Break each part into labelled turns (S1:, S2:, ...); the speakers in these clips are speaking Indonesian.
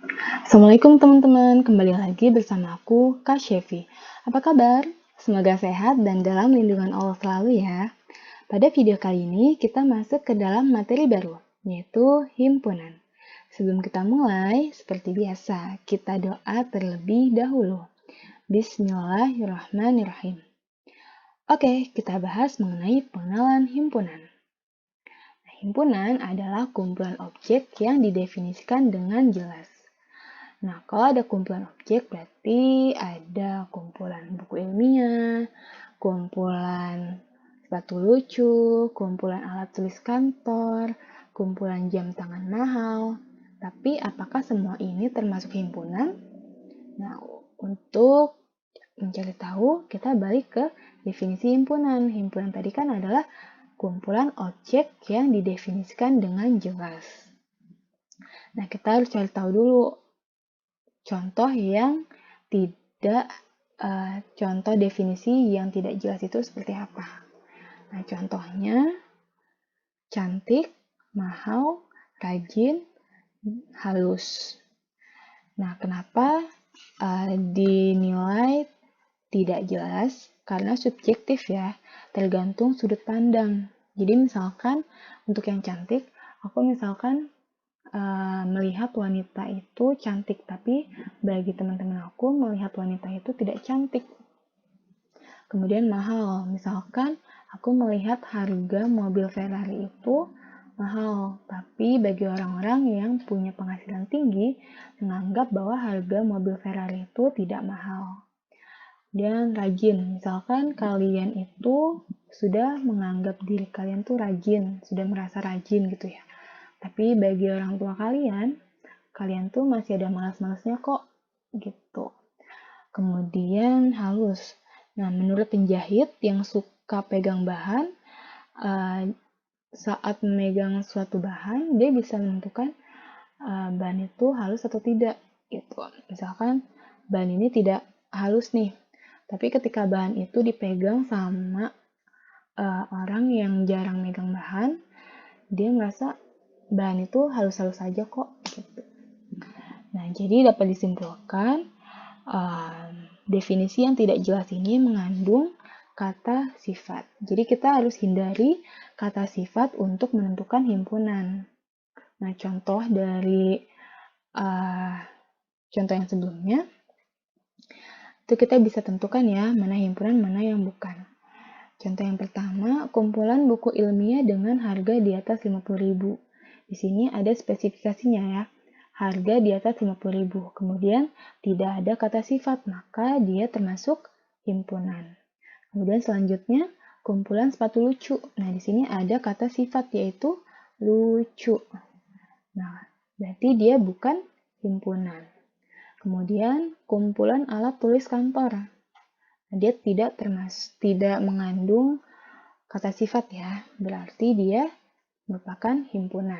S1: Assalamualaikum teman-teman, kembali lagi bersama aku, Kak Shevi. Apa kabar? Semoga sehat dan dalam lindungan Allah selalu ya. Pada video kali ini kita masuk ke dalam materi baru, yaitu himpunan. Sebelum kita mulai, seperti biasa, kita doa terlebih dahulu. Bismillahirrahmanirrahim. Oke, kita bahas mengenai pengenalan himpunan. Himpunan adalah kumpulan objek yang didefinisikan dengan jelas. Nah, kalau ada kumpulan objek berarti ada kumpulan buku ilmiah, kumpulan sepatu lucu, kumpulan alat tulis kantor, kumpulan jam tangan mahal. Tapi apakah semua ini termasuk himpunan? Nah, untuk mencari tahu, kita balik ke definisi himpunan. Himpunan tadi kan adalah kumpulan objek yang didefinisikan dengan jelas. Nah, kita harus cari tahu dulu contoh yang tidak contoh definisi yang tidak jelas itu seperti apa. Nah, contohnya cantik, mahal, rajin, halus. Nah, kenapa dinilai tidak jelas? Karena subjektif ya, tergantung sudut pandang. Jadi misalkan untuk yang cantik, aku misalkan melihat wanita itu cantik, tapi bagi teman-teman aku melihat wanita itu tidak cantik. Kemudian mahal, misalkan aku melihat harga mobil Ferrari itu mahal, tapi bagi orang-orang yang punya penghasilan tinggi menganggap bahwa harga mobil Ferrari itu tidak mahal. Dan rajin, misalkan kalian itu sudah menganggap diri kalian tuh rajin, sudah merasa rajin gitu ya. Tapi bagi orang tua kalian tuh masih ada malas-malasnya kok, gitu. Kemudian halus. Nah, menurut penjahit yang suka pegang bahan, saat memegang suatu bahan, dia bisa menentukan bahan itu halus atau tidak, gitu. Misalkan bahan ini tidak halus nih, tapi ketika bahan itu dipegang sama orang yang jarang megang bahan, dia merasa bahan itu halus-halus saja kok, gitu. Nah, jadi dapat disimpulkan definisi yang tidak jelas ini mengandung kata sifat. Jadi kita harus hindari kata sifat untuk menentukan himpunan. Nah, contoh dari contoh yang sebelumnya itu kita bisa tentukan ya mana himpunan, mana yang bukan. Contoh yang pertama, kumpulan buku ilmiah dengan harga di atas 50.000. Di sini ada spesifikasinya ya, harga di atas 50.000. Kemudian tidak ada kata sifat, maka dia termasuk himpunan. Kemudian selanjutnya, kumpulan sepatu lucu. Nah, di sini ada kata sifat yaitu lucu. Nah, berarti dia bukan himpunan. Kemudian kumpulan alat tulis kantor. Dia tidak mengandung kata sifat ya, berarti dia merupakan himpunan.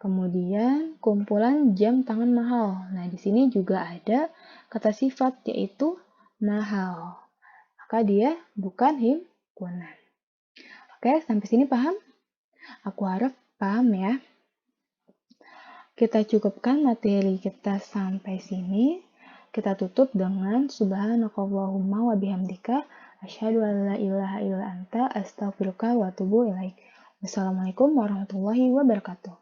S1: Kemudian kumpulan jam tangan mahal. Nah, di sini juga ada kata sifat yaitu mahal. Maka dia bukan himpunan. Oke, sampai sini paham? Aku harap paham ya. Kita cukupkan materi kita sampai sini. Kita tutup dengan subhanakallahumma wa bihamdika asyhadu an la ilaha illa anta astaghfiruka wa atubu ilaik. Wassalamualaikum warahmatullahi wabarakatuh.